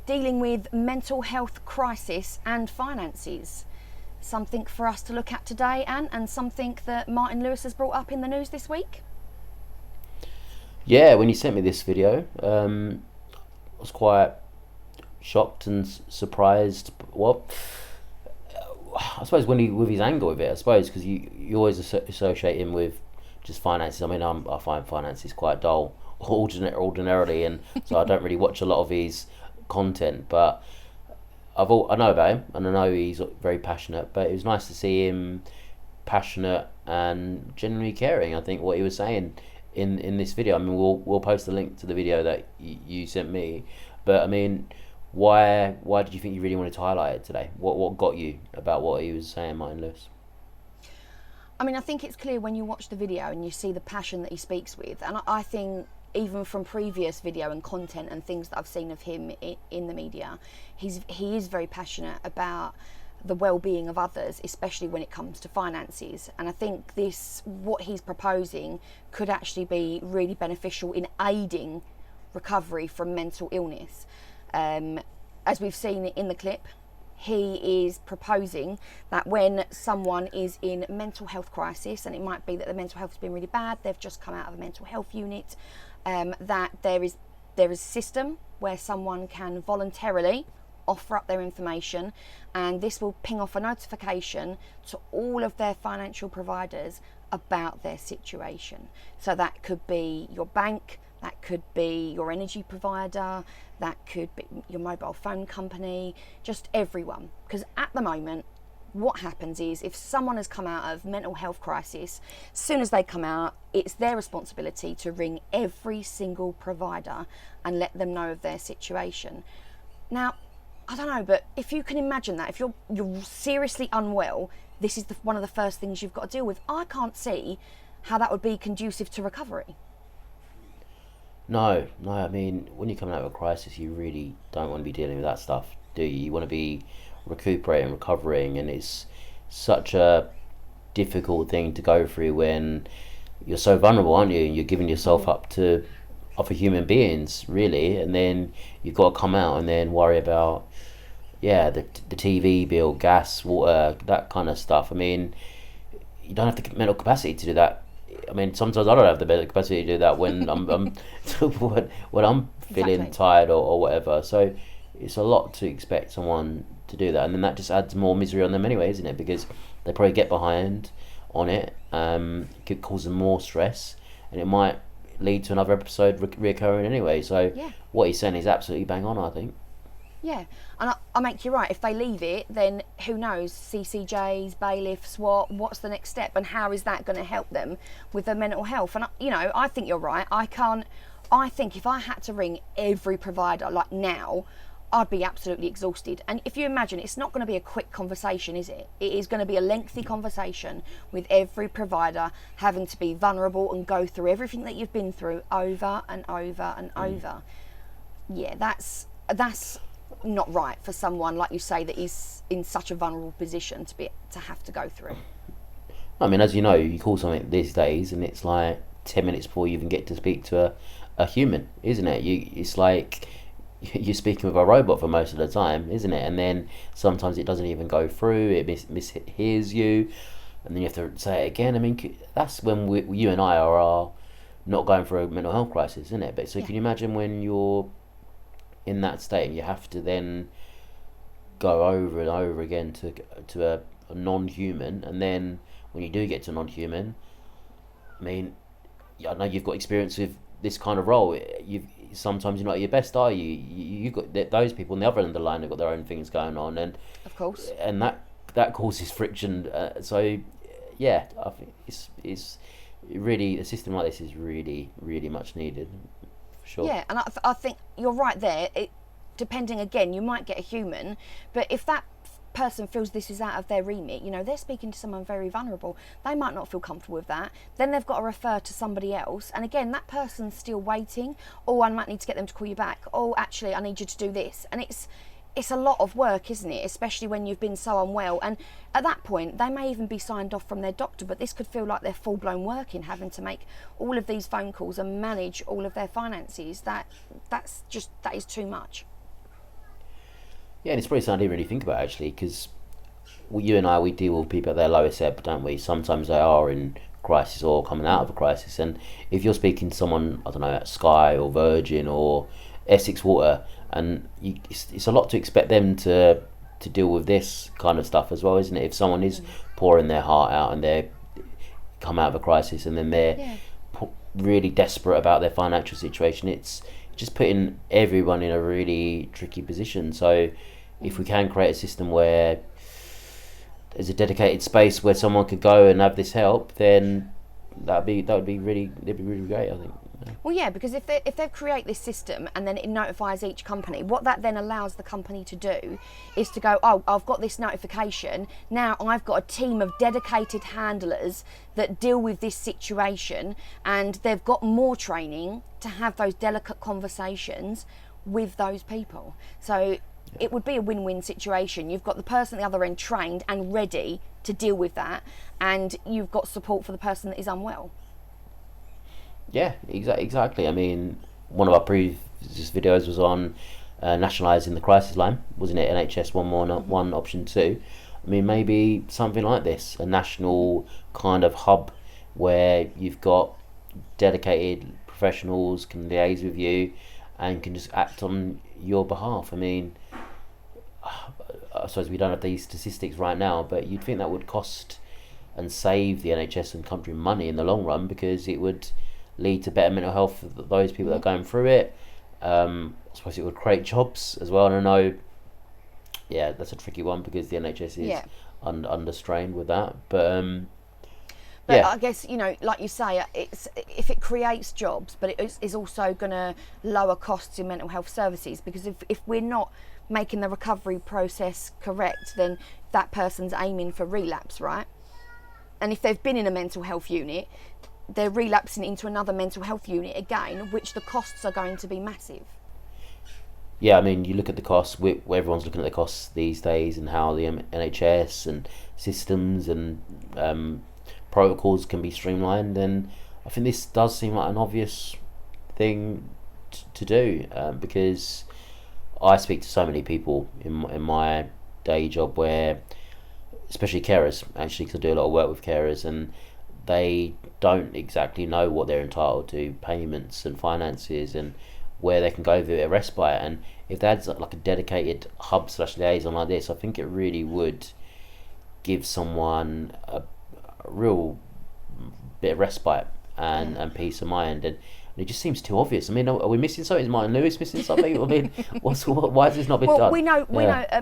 dealing with mental health crisis and finances. Something for us to look at today, Anne, and something that Martin Lewis has brought up in the news this week. Yeah, when you sent me this video, I was quite shocked and surprised. Well, I suppose with his angle with it, I suppose, because you always associate him with just finances. I mean, I find finances quite dull ordinarily, and so I don't really watch a lot of his content. But I know about him, and I know he's very passionate. But it was nice to see him passionate and genuinely caring. I think what he was saying in this video. I mean, we'll post a link to the video that you sent me. But I mean, why did you think you really wanted to highlight it today? What got you about what he was saying, Martin Lewis? I mean, I think it's clear when you watch the video and you see the passion that he speaks with, and I think even from previous video and content and things that I've seen of him in the media, he is very passionate about the well-being of others, especially when it comes to finances. And I think what he's proposing could actually be really beneficial in aiding recovery from mental illness. As we've seen in the clip, he is proposing that when someone is in mental health crisis, and it might be that the mental health has been really bad, they've just come out of a mental health unit, that there is a system where someone can voluntarily offer up their information, and this will ping off a notification to all of their financial providers about their situation. So that could be your bank, that could be your energy provider, that could be your mobile phone company, just everyone. Because at the moment, what happens is if someone has come out of mental health crisis, as soon as they come out, it's their responsibility to ring every single provider and let them know of their situation. Now, I don't know, but if you can imagine that, if you're seriously unwell, this is one of the first things you've got to deal with. I can't see how that would be conducive to recovery. No, I mean, when you're coming out of a crisis, you really don't want to be dealing with that stuff, do you? You want to be recuperating, recovering, and it's such a difficult thing to go through when you're so vulnerable, aren't you? And you're giving yourself up to other human beings, really, and then you've got to come out and then worry about, the TV bill, gas, water, that kind of stuff. I mean, you don't have the mental capacity to do that. I mean, sometimes I don't have the mental capacity to do that when I'm when I'm feeling Exactly. tired or whatever. So it's a lot to expect someone to do that, and then that just adds more misery on them anyway, isn't it? Because they probably get behind on it, could cause them more stress, and it might lead to another episode reoccurring anyway. So what he's saying is absolutely bang on, I think. Yeah, and I make you right. If they leave it, then who knows? CCJs, bailiffs, what's the next step, and how is that going to help them with their mental health? And I think you're right. I think if I had to ring every provider like now, I'd be absolutely exhausted. And if you imagine, it's not going to be a quick conversation, is it? It is going to be a lengthy conversation with every provider having to be vulnerable and go through everything that you've been through over and over and over. Yeah, that's not right for someone, like you say, that is in such a vulnerable position to have to go through. I mean, as you know, you call something these days, and it's like 10 minutes before you even get to speak to a human, isn't it? It's like you're speaking with a robot for most of the time, isn't it? And then sometimes it doesn't even go through, it mishears you, and then you have to say it again. I mean, that's when you and I are not going through a mental health crisis, isn't it? But so can you imagine when you're in that state and you have to then go over and over again to a non-human, and then when you do get to non-human, I mean, I know you've got experience with this kind of role. Sometimes you're not at your best, are you? You got those people on the other end of the line have got their own things going on, and Of course. and that causes friction. So yeah, I think it's really, a system like this is really much needed, for sure. Yeah, and I think you're right there. Depending, again, you might get a human, but if that person feels this is out of their remit, they're speaking to someone very vulnerable, they might not feel comfortable with that, then they've got to refer to somebody else, and again, that person's still waiting. I might need to get them to call you back. Actually, I need you to do this. And it's a lot of work, isn't it? Especially when you've been so unwell. And at that point, they may even be signed off from their doctor, but this could feel like they're full-blown working, having to make all of these phone calls and manage all of their finances. That is too much. Yeah, and it's probably something I didn't really think about actually, because you and I, we deal with people at their lowest ebb, don't we? Sometimes they are in crisis or coming out of a crisis, and if you're speaking to someone, I don't know, at Sky or Virgin or Essex Water, and it's a lot to expect them to deal with this kind of stuff as well, isn't it? If someone is pouring their heart out and they're come out of a crisis and then they're really desperate about their financial situation, it's just putting everyone in a really tricky position. So if we can create a system where there's a dedicated space where someone could go and have this help, then that'd be really great, I think. Well, yeah, because if they create this system and then it notifies each company, what that then allows the company to do is to go, oh, I've got this notification, now I've got a team of dedicated handlers that deal with this situation, and they've got more training to have those delicate conversations with those people. So it would be a win-win situation. You've got the person at the other end trained and ready to deal with that, and you've got support for the person that is unwell. Yeah, exactly. I mean, one of our previous videos was on nationalising the crisis line, wasn't it? NHS 111 option 2. I mean, maybe something like this, a national kind of hub where you've got dedicated professionals can liaise with you and can just act on your behalf. I mean, I suppose we don't have these statistics right now, but you'd think that would cost and save the NHS and country money in the long run, because it would lead to better mental health for those people that are going through it. I suppose it would create jobs as well. And I know, yeah, that's a tricky one because the NHS is under strain with that. But I guess, you know, like you say, it's if it creates jobs, but it is also going to lower costs in mental health services, because if we're not making the recovery process correct, then that person's aiming for relapse, right? And if they've been in a mental health unit, they're relapsing into another mental health unit again, which the costs are going to be massive. Yeah, I mean, you look at the costs, everyone's looking at the costs these days and how the NHS and systems and protocols can be streamlined, and I think this does seem like an obvious thing to do, because I speak to so many people in my day job where, especially carers, actually, because I do a lot of work with carers, and they don't exactly know what they're entitled to, payments and finances, and where they can go with a respite. And if they had like a dedicated hub / liaison like this, I think it really would give someone a real bit of respite and peace of mind. And it just seems too obvious. I mean, are we missing something? Is Martin Lewis missing something? I mean, why has this not been done? We know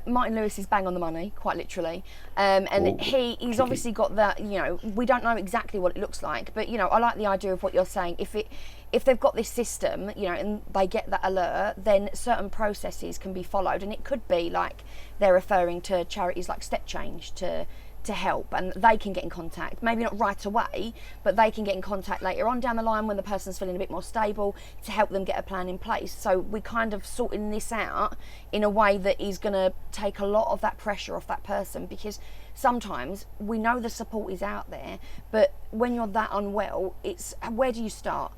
Martin Lewis is bang on the money, quite literally, and he's obviously got that. You know, we don't know exactly what it looks like, but you know, I like the idea of what you're saying. If they've got this system, you know, and they get that alert, then certain processes can be followed, and it could be like they're referring to charities like Step Change to help, and they can get in contact, maybe not right away, but they can get in contact later on down the line when the person's feeling a bit more stable, to help them get a plan in place. So we're kind of sorting this out in a way that is going to take a lot of that pressure off that person, because sometimes we know the support is out there, but when you're that unwell, it's where do you start?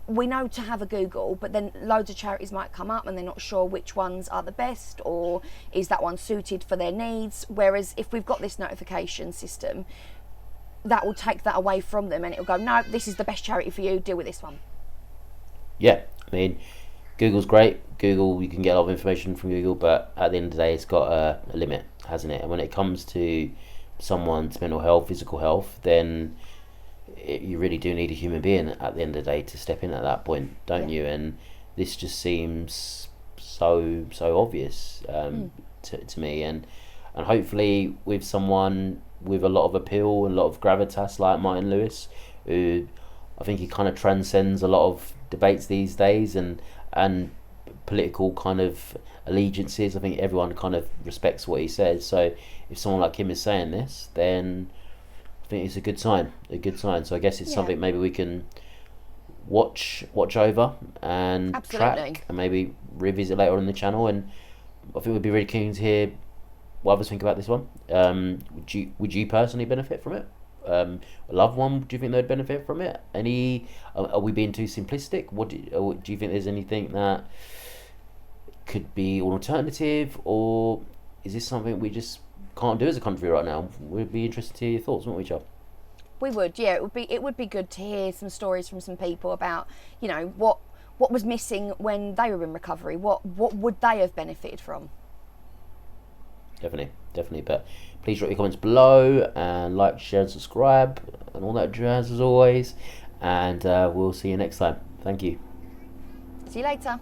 We know to have a Google, but then loads of charities might come up and they're not sure which ones are the best, or is that one suited for their needs. Whereas if we've got this notification system, that will take that away from them, and it'll go, no, this is the best charity for you, deal with this one. Yeah, I mean, Google's great. Google, you can get a lot of information from Google, but at the end of the day, it's got a limit, hasn't it? And when it comes to someone's mental health, physical health, then you really do need a human being at the end of the day to step in at that point, don't you? And this just seems so obvious to me, and hopefully with someone with a lot of appeal and a lot of gravitas like Martin Lewis, who I think he kind of transcends a lot of debates these days and political kind of allegiances. I think everyone kind of respects what he says. So if someone like him is saying this, then I think it's a good sign. So I guess it's something maybe we can watch over and track and maybe revisit later on in the channel. And I think we'd be really keen to hear what others think about this one. Would you personally benefit from it? A loved one, do you think they'd benefit from it? Are we being too simplistic? Do you think there's anything that could be an alternative, or is this something we just can't do as a country right now? We'd be interested to hear your thoughts, wouldn't we, Joe? We would, yeah. It would be good to hear some stories from some people about, what was missing when they were in recovery. What would they have benefited from? Definitely, definitely. But please drop your comments below and like, share, and subscribe, and all that jazz as always. And we'll see you next time. Thank you. See you later.